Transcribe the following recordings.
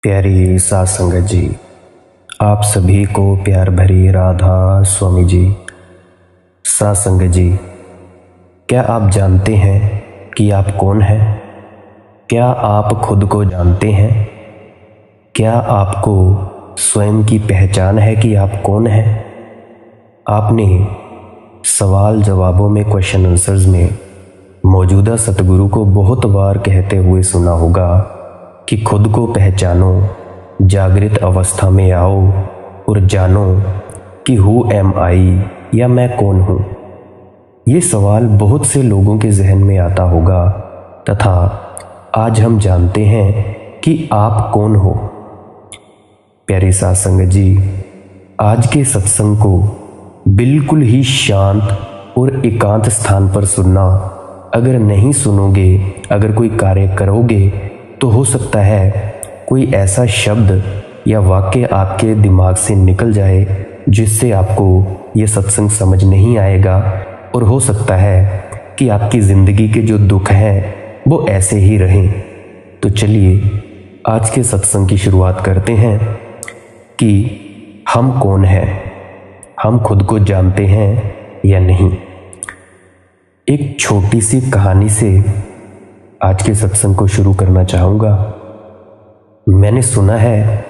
प्यारी साध संगत जी, आप सभी को प्यार भरी राधा स्वामी जी। साध संगत जी, क्या आप जानते हैं कि आप कौन हैं? क्या आप खुद को जानते हैं? क्या आपको स्वयं की पहचान है कि आप कौन हैं? आपने सवाल जवाबों में, क्वेश्चन आंसर्स में मौजूदा सतगुरु को बहुत बार कहते हुए सुना होगा कि खुद को पहचानो, जागृत अवस्था में आओ और जानो कि हु एम आई, या मैं कौन हूँ। ये सवाल बहुत से लोगों के जहन में आता होगा तथा आज हम जानते हैं कि आप कौन हो। प्यारे साध संगत जी, आज के सत्संग को बिल्कुल ही शांत और एकांत स्थान पर सुनना। अगर नहीं सुनोगे, अगर कोई कार्य करोगे तो हो सकता है कोई ऐसा शब्द या वाक्य आपके दिमाग से निकल जाए जिससे आपको ये सत्संग समझ नहीं आएगा, और हो सकता है कि आपकी ज़िंदगी के जो दुख हैं वो ऐसे ही रहें। तो चलिए आज के सत्संग की शुरुआत करते हैं कि हम कौन हैं, हम खुद को जानते हैं या नहीं। एक छोटी सी कहानी से आज के सत्संग को शुरू करना चाहूँगा। मैंने सुना है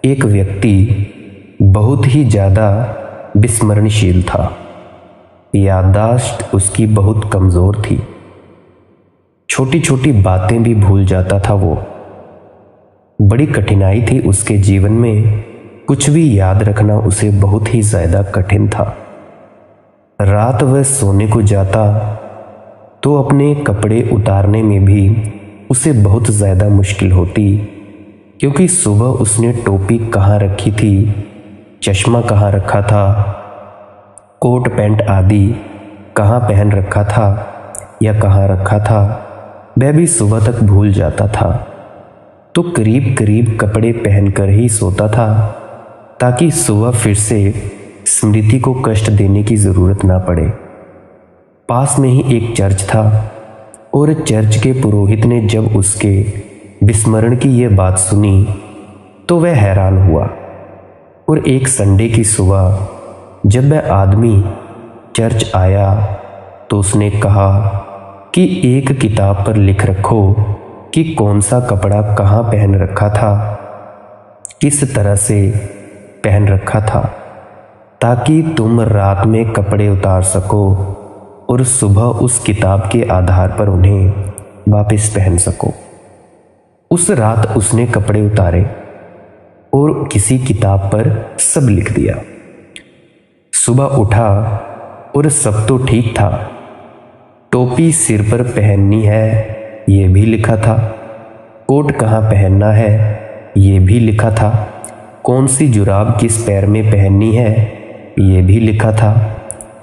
एक व्यक्ति बहुत ही ज़्यादा विस्मरणशील था, याददाश्त उसकी बहुत कमज़ोर थी, छोटी छोटी बातें भी भूल जाता था वो। बड़ी कठिनाई थी उसके जीवन में, कुछ भी याद रखना उसे बहुत ही ज़्यादा कठिन था। रात वह सोने को जाता तो अपने कपड़े उतारने में भी उसे बहुत ज़्यादा मुश्किल होती, क्योंकि सुबह उसने टोपी कहाँ रखी थी, चश्मा कहाँ रखा था, कोट पैंट आदि कहाँ पहन रखा था या कहाँ रखा था, वह भी सुबह तक भूल जाता था। तो करीब करीब कपड़े पहनकर ही सोता था ताकि सुबह फिर से स्मृति को कष्ट देने की ज़रूरत ना पड़े। पास में ही एक चर्च था और चर्च के पुरोहित ने जब उसके विस्मरण की यह बात सुनी तो वह हैरान हुआ, और एक संडे की सुबह जब वह आदमी चर्च आया तो उसने कहा कि एक किताब पर लिख रखो कि कौन सा कपड़ा कहाँ पहन रखा था, किस तरह से पहन रखा था, ताकि तुम रात में कपड़े उतार सको और सुबह उस किताब के आधार पर उन्हें वापस पहन सको। उस रात उसने कपड़े उतारे और किसी किताब पर सब लिख दिया। सुबह उठा और सब तो ठीक था, टोपी सिर पर पहननी है ये भी लिखा था, कोट कहाँ पहनना है ये भी लिखा था, कौन सी जुराब किस पैर में पहननी है ये भी लिखा था,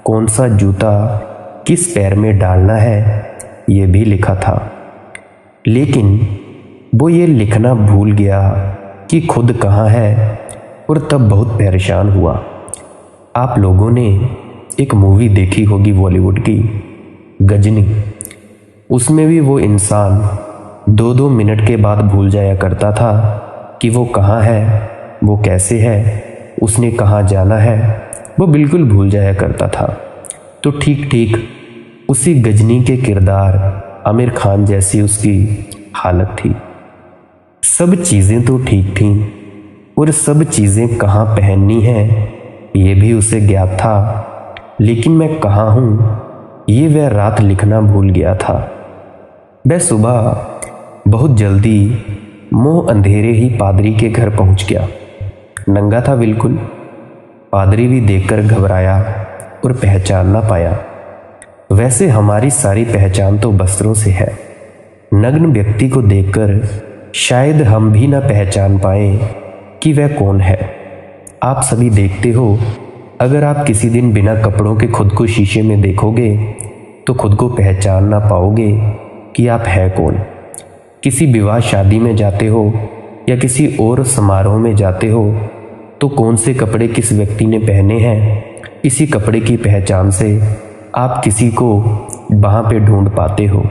कौन सा जूता किस पैर में डालना है ये भी लिखा था। लेकिन वो ये लिखना भूल गया कि खुद कहाँ है, और तब बहुत परेशान हुआ। आप लोगों ने एक मूवी देखी होगी बॉलीवुड की, गजनी। उसमें भी वो इंसान 2-2 मिनट के बाद भूल जाया करता था कि वो कहाँ है, वो कैसे है, उसने कहाँ जाना है, वो बिल्कुल भूल जाया करता था। तो ठीक ठीक उसी गजनी के किरदार आमिर खान जैसी उसकी हालत थी। सब चीज़ें तो ठीक थीं और सब चीज़ें कहाँ पहननी हैं ये भी उसे ज्ञात था, लेकिन मैं कहाँ हूँ ये वह रात लिखना भूल गया था। वह सुबह बहुत जल्दी मुँह अंधेरे ही पादरी के घर पहुँच गया। नंगा था बिल्कुल। पादरी भी देखकर घबराया और पहचान ना पाया। वैसे हमारी सारी पहचान तो वस्त्रों से है। नग्न व्यक्ति को देखकर शायद हम भी ना पहचान पाएं कि वह कौन है। आप सभी देखते हो, अगर आप किसी दिन बिना कपड़ों के खुद को शीशे में देखोगे तो खुद को पहचान ना पाओगे कि आप है कौन। किसी विवाह शादी में जाते हो या किसी और समारोह में जाते हो तो कौन से कपड़े किस व्यक्ति ने पहने हैं, इसी कपड़े की पहचान से आप किसी को वहाँ पे ढूंढ पाते हो।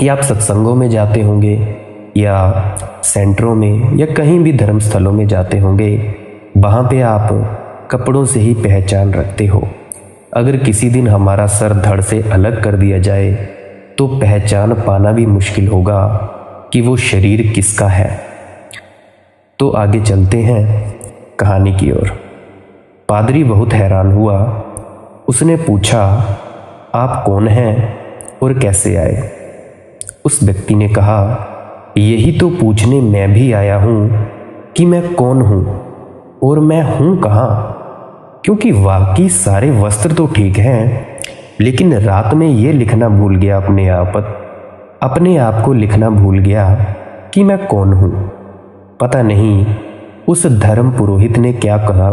या आप सत्संगों में जाते होंगे या सेंटरों में या कहीं भी धर्म स्थलों में जाते होंगे, वहाँ पे आप कपड़ों से ही पहचान रखते हो। अगर किसी दिन हमारा सर धड़ से अलग कर दिया जाए तो पहचान पाना भी मुश्किल होगा कि वो शरीर किसका है। तो आगे चलते हैं कहानी की ओर। पादरी बहुत हैरान हुआ। उसने पूछा, आप कौन हैं और कैसे आए? उस व्यक्ति ने कहा, यही तो पूछने मैं भी आया हूँ कि मैं कौन हूँ और मैं हूँ कहाँ। क्योंकि वाकई सारे वस्त्र तो ठीक हैं, लेकिन रात में ये लिखना भूल गया, अपने आप को लिखना भूल गया कि मैं कौन हूँ। पता नहीं उस धर्म पुरोहित ने क्या कहा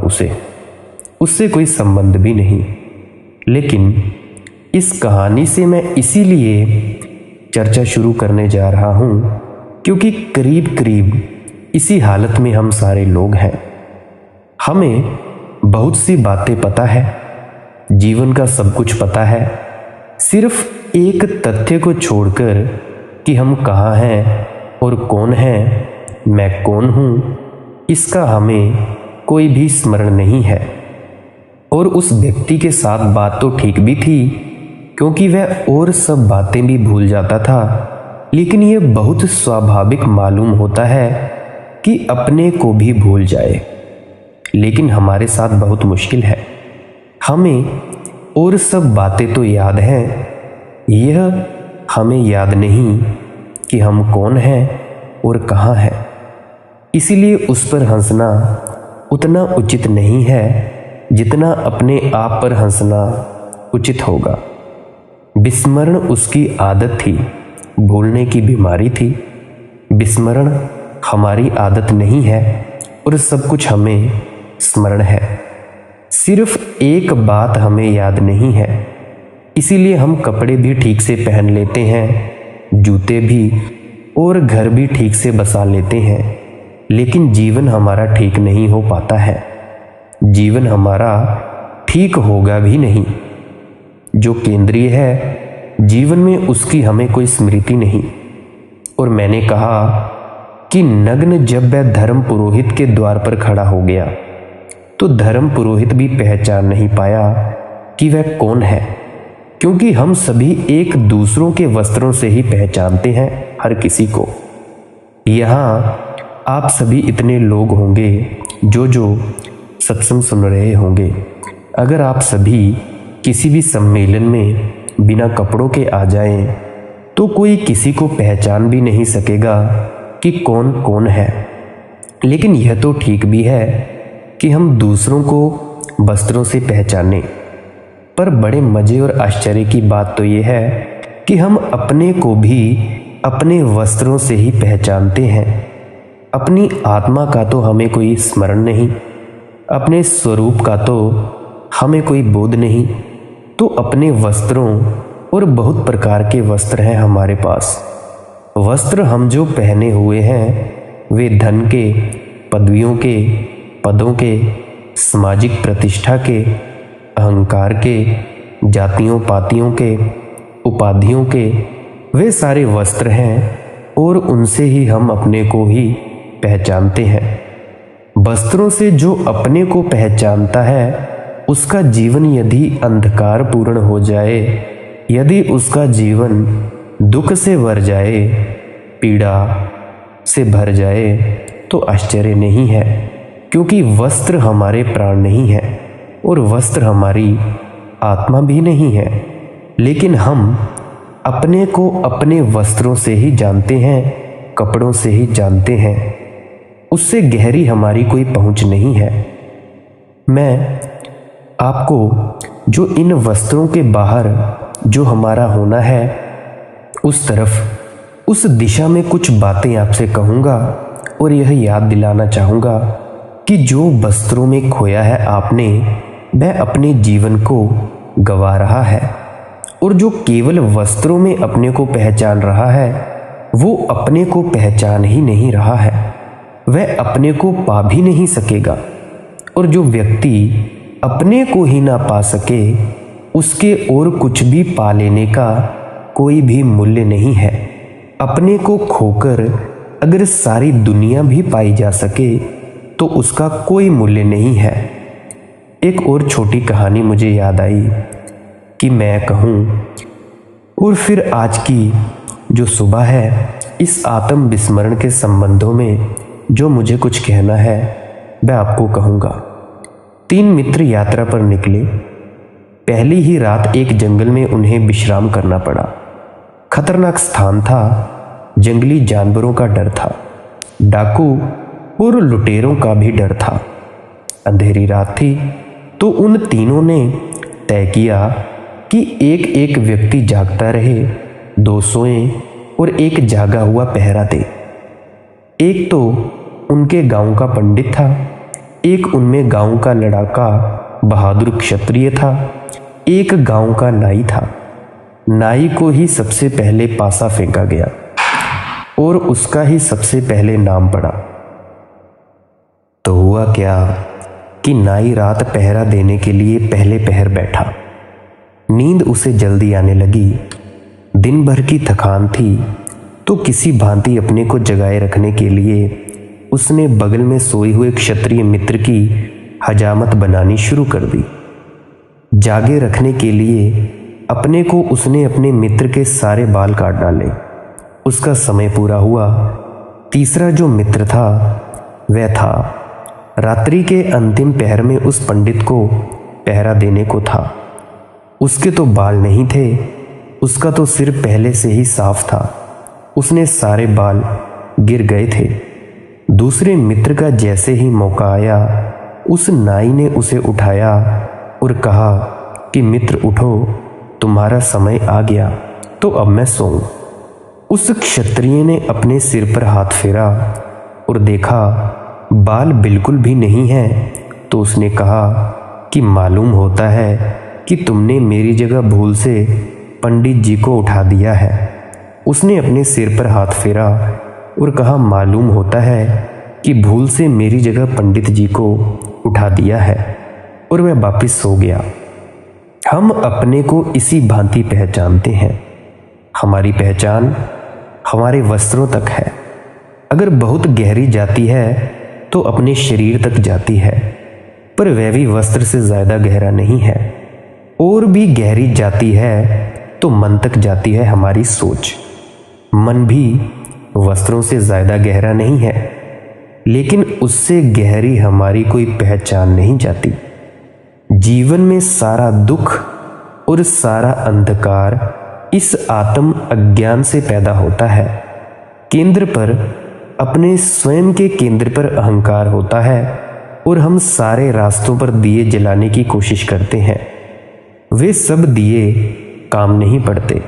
उससे कोई संबंध भी नहीं। लेकिन इस कहानी से मैं इसीलिए चर्चा शुरू करने जा रहा हूँ क्योंकि करीब करीब इसी हालत में हम सारे लोग हैं। हमें बहुत सी बातें पता है, जीवन का सब कुछ पता है, सिर्फ एक तथ्य को छोड़कर कि हम कहाँ हैं और कौन हैं, मैं कौन हूँ, इसका हमें कोई भी स्मरण नहीं है। और उस व्यक्ति के साथ बात तो ठीक भी थी क्योंकि वह और सब बातें भी भूल जाता था, लेकिन यह बहुत स्वाभाविक मालूम होता है कि अपने को भी भूल जाए। लेकिन हमारे साथ बहुत मुश्किल है। हमें और सब बातें तो याद हैं, यह हमें याद नहीं कि हम कौन हैं और कहाँ हैं। इसीलिए उस पर हंसना उतना उचित नहीं है जितना अपने आप पर हंसना उचित होगा। विस्मरण उसकी आदत थी, भूलने की बीमारी थी। विस्मरण हमारी आदत नहीं है और सब कुछ हमें स्मरण है। सिर्फ एक बात हमें याद नहीं है, इसीलिए हम कपड़े भी ठीक से पहन लेते हैं, जूते भी, और घर भी ठीक से बसा लेते हैं, लेकिन जीवन हमारा ठीक नहीं हो पाता है। जीवन हमारा ठीक होगा भी नहीं। जो केंद्रीय है जीवन में, उसकी हमें कोई स्मृति नहीं। और मैंने कहा कि नग्न जब वह धर्म पुरोहित के द्वार पर खड़ा हो गया तो धर्म पुरोहित भी पहचान नहीं पाया कि वह कौन है, क्योंकि हम सभी एक दूसरों के वस्त्रों से ही पहचानते हैं हर किसी को। यहाँ आप सभी इतने लोग होंगे जो सत्संग सुन रहे होंगे। अगर आप सभी किसी भी सम्मेलन में बिना कपड़ों के आ जाएं, तो कोई किसी को पहचान भी नहीं सकेगा कि कौन कौन है। लेकिन यह तो ठीक भी है कि हम दूसरों को वस्त्रों से पहचानें, पर बड़े मज़े और आश्चर्य की बात तो यह है कि हम अपने को भी अपने वस्त्रों से ही पहचानते हैं। अपनी आत्मा का तो हमें कोई स्मरण नहीं, अपने स्वरूप का तो हमें कोई बोध नहीं, तो अपने वस्त्रों, और बहुत प्रकार के वस्त्र हैं हमारे पास। वस्त्र हम जो पहने हुए हैं वे धन के, पदवियों के, पदों के, सामाजिक प्रतिष्ठा के, अहंकार के, जातियों पातियों के, उपाधियों के, वे सारे वस्त्र हैं और उनसे ही हम अपने को ही पहचानते हैं। वस्त्रों से जो अपने को पहचानता है उसका जीवन यदि अंधकार पूर्ण हो जाए, यदि उसका जीवन दुख से भर जाए, पीड़ा से भर जाए, तो आश्चर्य नहीं है, क्योंकि वस्त्र हमारे प्राण नहीं है और वस्त्र हमारी आत्मा भी नहीं है। लेकिन हम अपने को अपने वस्त्रों से ही जानते हैं, कपड़ों से ही जानते हैं, उससे गहरी हमारी कोई पहुंच नहीं है। मैं आपको जो इन वस्त्रों के बाहर जो हमारा होना है उस तरफ, उस दिशा में कुछ बातें आपसे कहूँगा और यह याद दिलाना चाहूँगा कि जो वस्त्रों में खोया है आपने, वह अपने जीवन को गंवा रहा है, और जो केवल वस्त्रों में अपने को पहचान रहा है वो अपने को पहचान ही नहीं रहा है, वह अपने को पा भी नहीं सकेगा। और जो व्यक्ति अपने को ही ना पा सके उसके और कुछ भी पा लेने का कोई भी मूल्य नहीं है। अपने को खोकर अगर सारी दुनिया भी पाई जा सके तो उसका कोई मूल्य नहीं है। एक और छोटी कहानी मुझे याद आई कि मैं कहूँ, और फिर आज की जो सुबह है, इस आत्म विस्मरण के संबंधों में जो मुझे कुछ कहना है मैं आपको कहूँगा। 3 मित्र यात्रा पर निकले। पहली ही रात एक जंगल में उन्हें विश्राम करना पड़ा। खतरनाक स्थान था, जंगली जानवरों का डर था, डाकू और लुटेरों का भी डर था। अंधेरी रात थी तो उन तीनों ने तय किया कि एक एक व्यक्ति जागता रहे, 2 सोएं और एक जागा हुआ पहरा दे। एक तो उनके गांव का पंडित था, एक उनमें गांव का लड़ाका बहादुर क्षत्रिय था, एक गांव का नाई था। नाई को ही सबसे पहले पासा फेंका गया और उसका ही सबसे पहले नाम पड़ा। तो हुआ क्या कि नाई रात पहरा देने के लिए पहले पहर बैठा। नींद उसे जल्दी आने लगी। दिन भर की थकान थी तो किसी भांति अपने को जगाए रखने के लिए उसने बगल में सोए हुए क्षत्रिय मित्र की हजामत बनानी शुरू कर दी। जागे रखने के लिए अपने को उसने अपने मित्र के सारे बाल काट डाले। उसका समय पूरा हुआ। तीसरा जो मित्र था वह था रात्रि के अंतिम पहर में उस पंडित को पहरा देने को था। उसके तो बाल नहीं थे, उसका तो सिर पहले से ही साफ था, उसने सारे बाल गिर गए थे। दूसरे मित्र का जैसे ही मौका आया, उस नाई ने उसे उठाया और कहा कि मित्र उठो, तुम्हारा समय आ गया, तो अब मैं सोऊं। उस क्षत्रिय ने अपने सिर पर हाथ फेरा और देखा बाल बिल्कुल भी नहीं है, तो उसने कहा कि मालूम होता है कि तुमने मेरी जगह भूल से पंडित जी को उठा दिया है। उसने अपने सिर पर हाथ फेरा और कहा मालूम होता है कि भूल से मेरी जगह पंडित जी को उठा दिया है, और वह वापिस सो गया। हम अपने को इसी भांति पहचानते हैं। हमारी पहचान हमारे वस्त्रों तक है। अगर बहुत गहरी जाती है तो अपने शरीर तक जाती है, पर वह भी वस्त्र से ज़्यादा गहरा नहीं है। और भी गहरी जाती है तो मन तक जाती है हमारी सोच। मन भी वस्त्रों से ज़्यादा गहरा नहीं है, लेकिन उससे गहरी हमारी कोई पहचान नहीं जाती। जीवन में सारा दुख और सारा अंधकार इस आत्म अज्ञान से पैदा होता है। केंद्र पर, अपने स्वयं के केंद्र पर अहंकार होता है और हम सारे रास्तों पर दिए जलाने की कोशिश करते हैं। वे सब दिए काम नहीं पड़ते,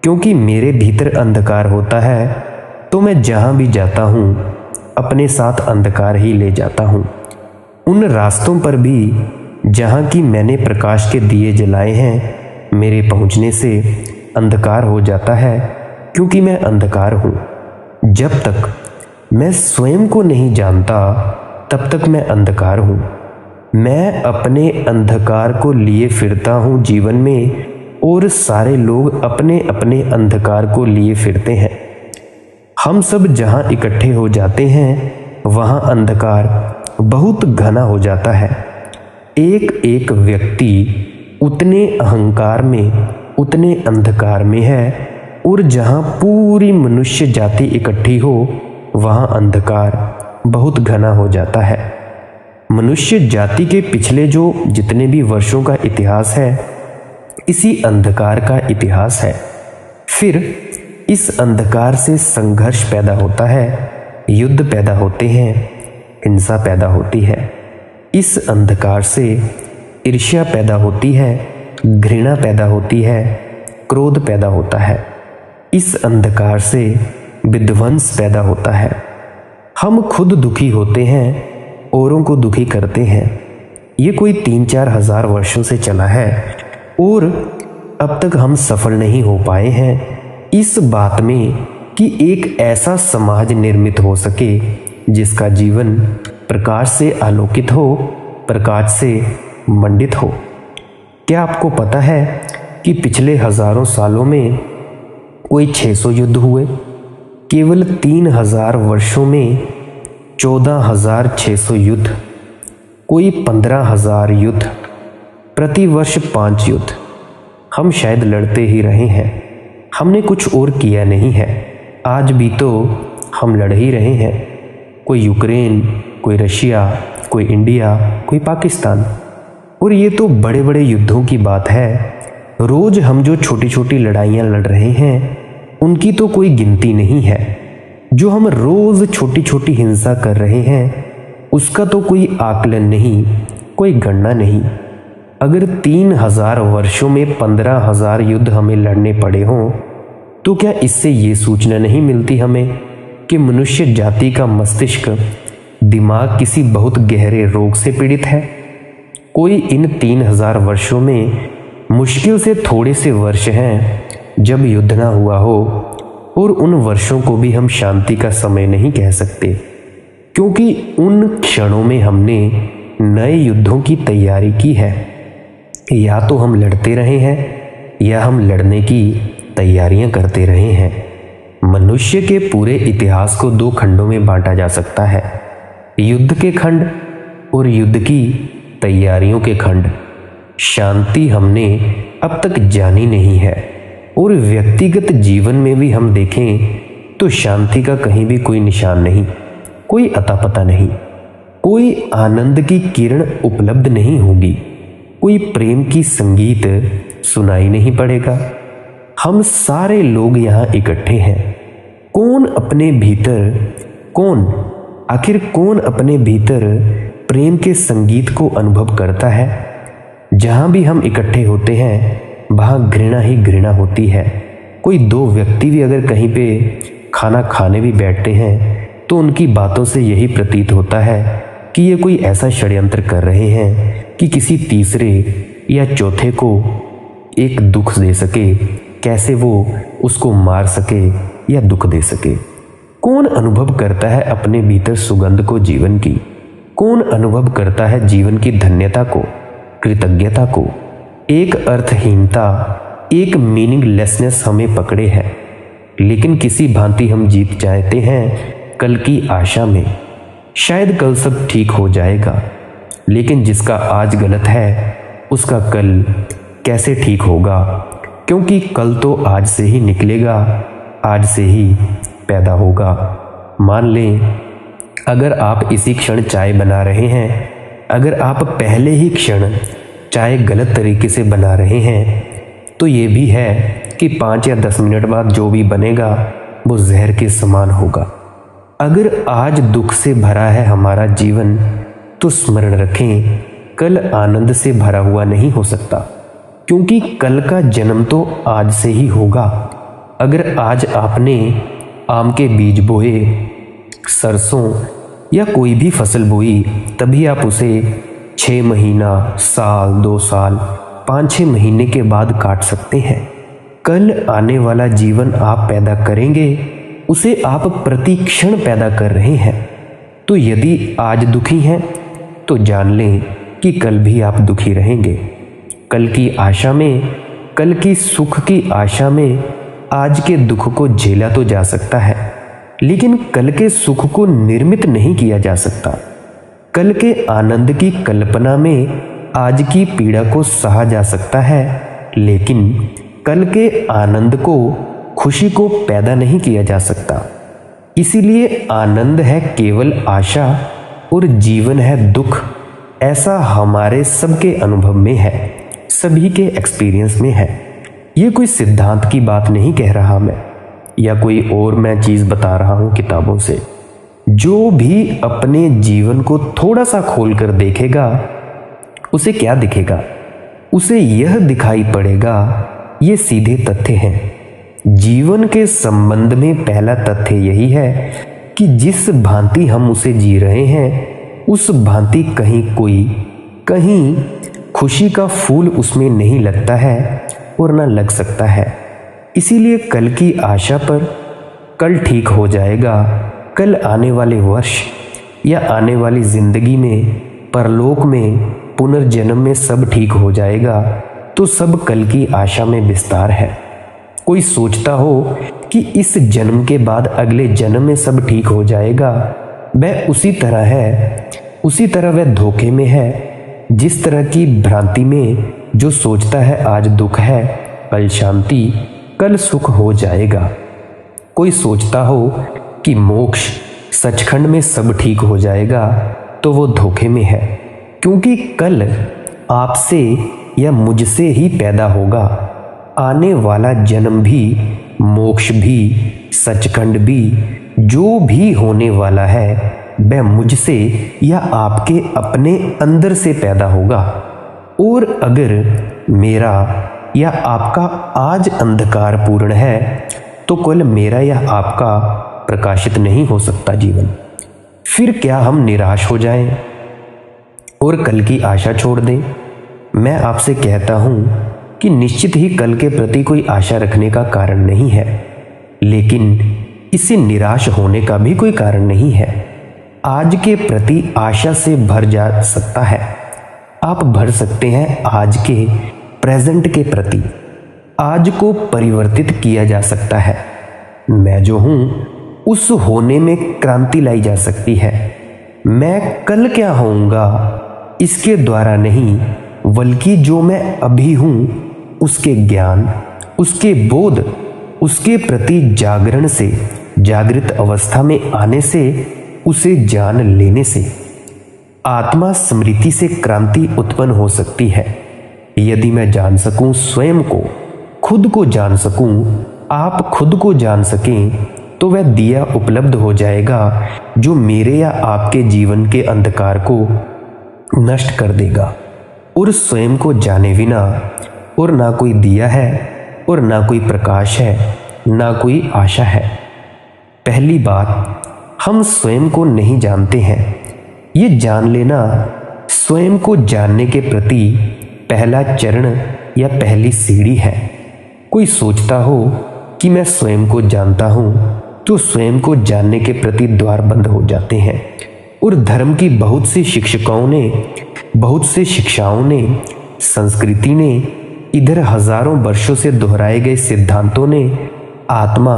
क्योंकि मेरे भीतर अंधकार होता है तो मैं जहाँ भी जाता हूँ अपने साथ अंधकार ही ले जाता हूँ। उन रास्तों पर भी जहाँ की मैंने प्रकाश के दिए जलाए हैं, मेरे पहुँचने से अंधकार हो जाता है, क्योंकि मैं अंधकार हूँ। जब तक मैं स्वयं को नहीं जानता तब तक मैं अंधकार हूँ। मैं अपने अंधकार को लिए फिरता हूँ जीवन में, और सारे लोग अपने अपने अंधकार को लिए फिरते हैं। हम सब जहाँ इकट्ठे हो जाते हैं वहाँ अंधकार बहुत घना हो जाता है। एक एक व्यक्ति उतने अहंकार में, उतने अंधकार में है, और जहाँ पूरी मनुष्य जाति इकट्ठी हो वहाँ अंधकार बहुत घना हो जाता है। मनुष्य जाति के पिछले जो जितने भी वर्षों का इतिहास है, इसी अंधकार का इतिहास है। फिर इस अंधकार से संघर्ष पैदा होता है, युद्ध पैदा होते हैं, हिंसा पैदा होती है। इस अंधकार से ईर्ष्या पैदा होती है, घृणा पैदा होती है, क्रोध पैदा होता है। इस अंधकार से विध्वंस पैदा होता है। हम खुद दुखी होते हैं, औरों को दुखी करते हैं। ये कोई 3-4 हज़ार वर्षों से चला है और अब तक हम सफल नहीं हो पाए हैं इस बात में कि एक ऐसा समाज निर्मित हो सके जिसका जीवन प्रकाश से आलोकित हो, प्रकाश से मंडित हो। क्या आपको पता है कि पिछले हजारों सालों में कोई 600 युद्ध हुए? केवल 3000 वर्षों में 14,600 युद्ध, कोई 15,000 युद्ध, प्रति वर्ष 5 युद्ध। हम शायद लड़ते ही रहे हैं, हमने कुछ और किया नहीं है। आज भी तो हम लड़ ही रहे हैं, कोई यूक्रेन, कोई रशिया, कोई इंडिया, कोई पाकिस्तान। और ये तो बड़े बड़े युद्धों की बात है। रोज हम जो छोटी छोटी लड़ाइयाँ लड़ रहे हैं उनकी तो कोई गिनती नहीं है। जो हम रोज छोटी छोटी हिंसा कर रहे हैं उसका तो कोई आकलन नहीं, कोई गणना नहीं। अगर 3000 वर्षों में 15,000 युद्ध हमें लड़ने पड़े हों तो क्या इससे ये सूचना नहीं मिलती हमें कि मनुष्य जाति का मस्तिष्क, दिमाग किसी बहुत गहरे रोग से पीड़ित है? कोई इन 3000 वर्षों में मुश्किल से थोड़े से वर्ष हैं जब युद्ध ना हुआ हो, और उन वर्षों को भी हम शांति का समय नहीं कह सकते, क्योंकि उन क्षणों में हमने नए युद्धों की तैयारी की है। या तो हम लड़ते रहे हैं या हम लड़ने की तैयारियां करते रहे हैं। मनुष्य के पूरे इतिहास को 2 खंडों में बांटा जा सकता है, युद्ध के खंड और युद्ध की तैयारियों के खंड। शांति हमने अब तक जानी नहीं है, और व्यक्तिगत जीवन में भी हम देखें तो शांति का कहीं भी कोई निशान नहीं, कोई अता पता नहीं। कोई आनंद की किरण उपलब्ध नहीं होगी, कोई प्रेम की संगीत सुनाई नहीं पड़ेगा। हम सारे लोग यहाँ इकट्ठे हैं। कौन अपने भीतर प्रेम के संगीत को अनुभव करता है? जहाँ भी हम इकट्ठे होते हैं वहाँ घृणा ही घृणा होती है। कोई 2 व्यक्ति भी अगर कहीं पे खाना खाने भी बैठते हैं तो उनकी बातों से यही प्रतीत होता है कि ये कोई ऐसा षड्यंत्र कर रहे हैं कि किसी तीसरे या चौथे को एक दुख दे सके, कैसे वो उसको मार सके या दुख दे सके। कौन अनुभव करता है अपने भीतर सुगंध को, जीवन की? कौन अनुभव करता है जीवन की धन्यता को, कृतज्ञता को? एक अर्थहीनता, एक मीनिंगलेसनेस हमें पकड़े है, लेकिन किसी भांति हम जीत जाते हैं कल की आशा में। शायद कल सब ठीक हो जाएगा, लेकिन जिसका आज गलत है उसका कल कैसे ठीक होगा? क्योंकि कल तो आज से ही निकलेगा, आज से ही पैदा होगा। मान लें अगर आप इसी क्षण चाय बना रहे हैं, अगर आप पहले ही क्षण चाय गलत तरीके से बना रहे हैं, तो ये भी है कि 5 या 10 मिनट बाद जो भी बनेगा वो जहर के समान होगा। अगर आज दुख से भरा है हमारा जीवन तो स्मरण रखें, कल आनंद से भरा हुआ नहीं हो सकता, क्योंकि कल का जन्म तो आज से ही होगा। अगर आज आपने आम के बीज बोए, सरसों या कोई भी फसल बोई, तभी आप उसे 6 महीना, साल, 2 साल, 5-6 महीने के बाद काट सकते हैं। कल आने वाला जीवन आप पैदा करेंगे, उसे आप प्रति क्षण पैदा कर रहे हैं। तो यदि आज दुखी हैं तो जान लें कि कल भी आप दुखी रहेंगे। कल की आशा में, कल की सुख की आशा में आज के दुख को झेला तो जा सकता है, लेकिन कल के सुख को निर्मित नहीं किया जा सकता। कल के आनंद की कल्पना में आज की पीड़ा को सहा जा सकता है, लेकिन कल के आनंद को, खुशी को पैदा नहीं किया जा सकता। इसीलिए आनंद है केवल आशा और जीवन है दुख। ऐसा हमारे सबके अनुभव में है, सभी के एक्सपीरियंस में है। ये कोई सिद्धांत की बात नहीं कह रहा मैं, या कोई और मैं चीज़ बता रहा हूँ किताबों से। जो भी अपने जीवन को थोड़ा सा खोल कर देखेगा उसे क्या दिखेगा? उसे यह दिखाई पड़ेगा, ये सीधे तथ्य हैं। जीवन के संबंध में पहला तथ्य यही है कि जिस भांति हम उसे जी रहे हैं उस भांति कहीं खुशी का फूल उसमें नहीं लगता है और न लग सकता है। इसीलिए कल की आशा पर, कल ठीक हो जाएगा, कल आने वाले वर्ष या आने वाली जिंदगी में, परलोक में, पुनर्जन्म में सब ठीक हो जाएगा, तो सब कल की आशा में विस्तार है। कोई सोचता हो कि इस जन्म के बाद अगले जन्म में सब ठीक हो जाएगा, वह उसी तरह है, उसी तरह वह धोखे में है। जिस तरह की भ्रांति में जो सोचता है आज दुख है, कल शांति, कल सुख हो जाएगा। कोई सोचता हो कि मोक्ष सचखंड में सब ठीक हो जाएगा, तो वो धोखे में है, क्योंकि कल आपसे या मुझसे ही पैदा होगा। आने वाला जन्म भी, मोक्ष भी, सचखंड भी, जो भी होने वाला है वह मुझसे या आपके अपने अंदर से पैदा होगा। और अगर मेरा या आपका आज अंधकार पूर्ण है, तो कल मेरा या आपका प्रकाशित नहीं हो सकता जीवन। फिर क्या हम निराश हो जाएं और कल की आशा छोड़ दें? मैं आपसे कहता हूं कि निश्चित ही कल के प्रति कोई आशा रखने का कारण नहीं है, लेकिन इससे निराश होने का भी कोई कारण नहीं है। आज के प्रति आशा से भर जा सकता है। आप भर सकते हैं आज के प्रेजेंट के प्रति। आज को परिवर्तित किया जा सकता है। मैं जो हूं उस होने में क्रांति लाई जा सकती है। मैं कल क्या होऊंगा इसके द्वारा नहीं, बल्कि जो मैं अभी हूं उसके ज्ञान, उसके बोध, उसके प्रति जागरण से, जागृत अवस्था में आने से, उसे जान लेने से आत्मा स्मृति से क्रांति उत्पन्न हो सकती है। यदि मैं जान सकूं स्वयं को, खुद को जान सकूं, आप खुद को जान सकें, तो वह दिया उपलब्ध हो जाएगा जो मेरे या आपके जीवन के अंधकार को नष्ट कर देगा। और स्वयं को जाने बिना और ना कोई दिया है और ना कोई प्रकाश है, ना कोई आशा है। पहली बात, हम स्वयं को नहीं जानते हैं। ये जान लेना स्वयं को जानने के प्रति पहला चरण या पहली सीढ़ी है। कोई सोचता हो कि मैं स्वयं को जानता हूं, तो स्वयं को जानने के प्रति द्वार बंद हो जाते हैं। और धर्म की बहुत सी शिक्षकों ने, बहुत से शिक्षाओं ने, संस्कृति ने, इधर हजारों वर्षों से दोहराए गए सिद्धांतों ने, आत्मा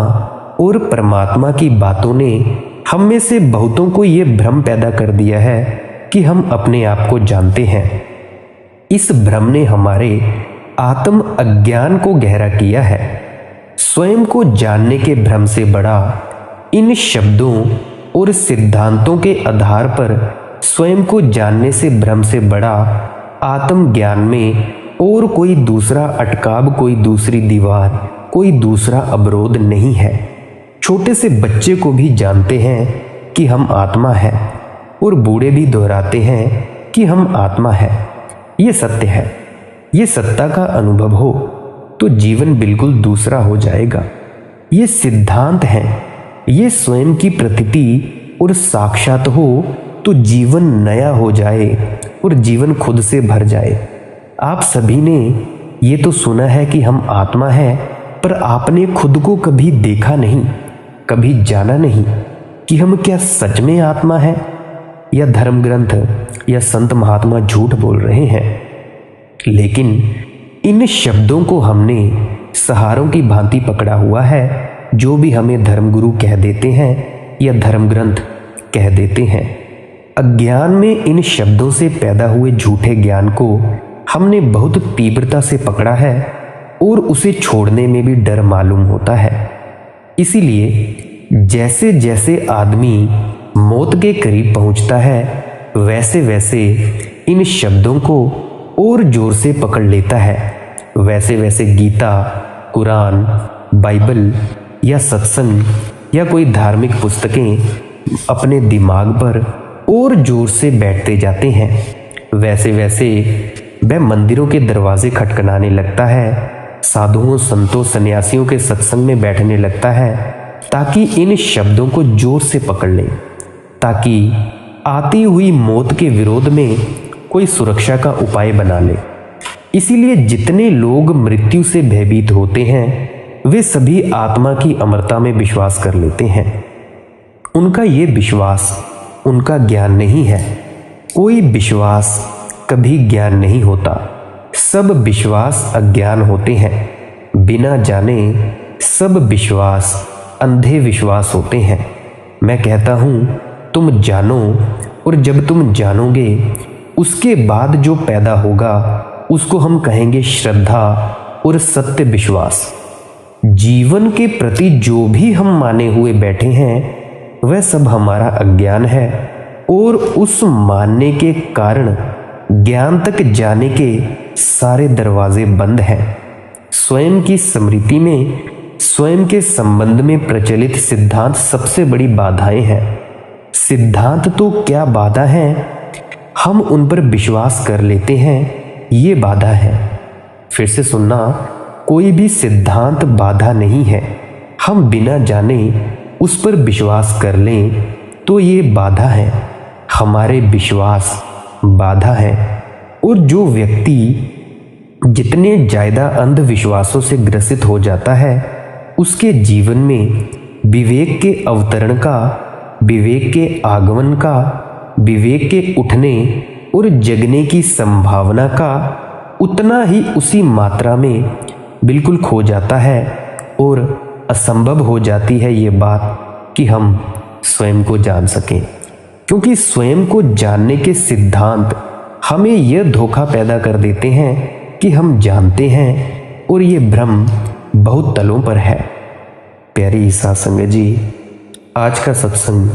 और परमात्मा की बातों ने हम में से बहुतों को ये भ्रम पैदा कर दिया है कि हम अपने आप को जानते हैं। इस भ्रम ने हमारे आत्म अज्ञान को गहरा किया है। स्वयं को जानने के भ्रम से बड़ा, इन शब्दों और सिद्धांतों के आधार पर स्वयं को जानने से भ्रम से बड़ा आत्मज्ञान में और कोई दूसरा अटकाव, कोई दूसरी दीवार, कोई दूसरा अवरोध नहीं है। छोटे से बच्चे को भी जानते हैं कि हम आत्मा है, और बूढ़े भी दोहराते हैं कि हम आत्मा है। ये सत्य है। ये सत्ता का अनुभव हो तो जीवन बिल्कुल दूसरा हो जाएगा। ये सिद्धांत है। ये स्वयं की प्रतीति और साक्षात हो तो जीवन नया हो जाए और जीवन खुद से भर जाए। आप सभी ने ये तो सुना है कि हम आत्मा है, पर आपने खुद को कभी देखा नहीं, कभी जाना नहीं कि हम क्या सच में आत्मा है, या धर्म ग्रंथ या संत महात्मा झूठ बोल रहे हैं। लेकिन इन शब्दों को हमने सहारों की भांति पकड़ा हुआ है, जो भी हमें धर्मगुरु कह देते हैं या धर्म ग्रंथ कह देते हैं। अज्ञान में इन शब्दों से पैदा हुए झूठे ज्ञान को हमने बहुत तीव्रता से पकड़ा है और उसे छोड़ने में भी डर मालूम होता है। इसीलिए जैसे जैसे आदमी मौत के करीब पहुंचता है, वैसे वैसे इन शब्दों को और जोर से पकड़ लेता है। वैसे वैसे गीता, कुरान, बाइबल या सत्संग या कोई धार्मिक पुस्तकें अपने दिमाग पर और जोर से बैठते जाते हैं। वैसे वैसे वह मंदिरों के दरवाजे खटखटाने लगता है, साधुओं, संतों, सन्यासियों के सत्संग में बैठने लगता है, ताकि इन शब्दों को जोर से पकड़ ले, ताकि आती हुई मौत के विरोध में कोई सुरक्षा का उपाय बना ले। इसीलिए जितने लोग मृत्यु से भयभीत होते हैं, वे सभी आत्मा की अमरता में विश्वास कर लेते हैं। उनका ये विश्वास उनका ज्ञान नहीं है। कोई विश्वास कभी ज्ञान नहीं होता। सब विश्वास अज्ञान होते हैं। बिना जाने सब विश्वास अंधे विश्वास होते हैं। मैं कहता हूँ तुम जानो, और जब तुम जानोगे उसके बाद जो पैदा होगा उसको हम कहेंगे श्रद्धा और सत्य विश्वास। जीवन के प्रति जो भी हम माने हुए बैठे हैं वह सब हमारा अज्ञान है, और उस मानने के कारण ज्ञान तक जाने के सारे दरवाजे बंद हैं। स्वयं की स्मृति में स्वयं के संबंध में प्रचलित सिद्धांत सबसे बड़ी बाधाएं हैं। सिद्धांत तो क्या बाधा है, हम उन पर विश्वास कर लेते हैं, ये बाधा है। फिर से सुनना, कोई भी सिद्धांत बाधा नहीं है। हम बिना जाने उस पर विश्वास कर लें तो ये बाधा है, हमारे विश्वास बाधा है। और जो व्यक्ति जितने ज़्यादा अंधविश्वासों से ग्रसित हो जाता है उसके जीवन में विवेक के अवतरण का, विवेक के आगमन का, विवेक के उठने और जगने की संभावना का उतना ही उसी मात्रा में बिल्कुल खो जाता है, और असंभव हो जाती है ये बात कि हम स्वयं को जान सकें। क्योंकि स्वयं को जानने के सिद्धांत हमें यह धोखा पैदा कर देते हैं कि हम जानते हैं, और ये भ्रम बहुत तलों पर है। प्यारी साध संगत जी, आज का सत्संग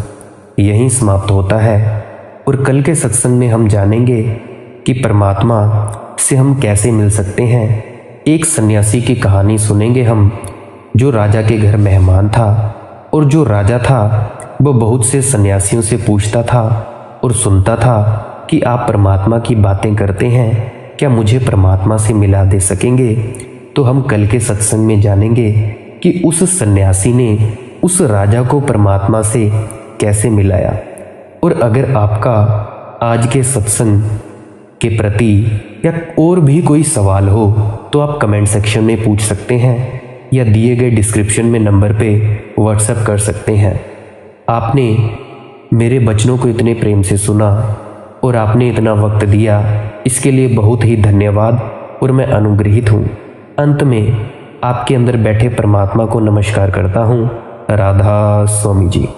यहीं समाप्त होता है, और कल के सत्संग में हम जानेंगे कि परमात्मा से हम कैसे मिल सकते हैं। एक सन्यासी की कहानी सुनेंगे हम, जो राजा के घर मेहमान था, और जो राजा था वो बहुत से सन्यासियों से पूछता था और सुनता था कि आप परमात्मा की बातें करते हैं, क्या मुझे परमात्मा से मिला दे सकेंगे। तो हम कल के सत्संग में जानेंगे कि उस सन्यासी ने उस राजा को परमात्मा से कैसे मिलाया। और अगर आपका आज के सत्संग के प्रति या और भी कोई सवाल हो तो आप कमेंट सेक्शन में पूछ सकते हैं, या दिए गए डिस्क्रिप्शन में नंबर पे व्हाट्सएप कर सकते हैं। आपने मेरे वचनों को इतने प्रेम से सुना और आपने इतना वक्त दिया, इसके लिए बहुत ही धन्यवाद, और मैं अनुग्रहित हूँ। अंत में आपके अंदर बैठे परमात्मा को नमस्कार करता हूँ। राधा स्वामी जी।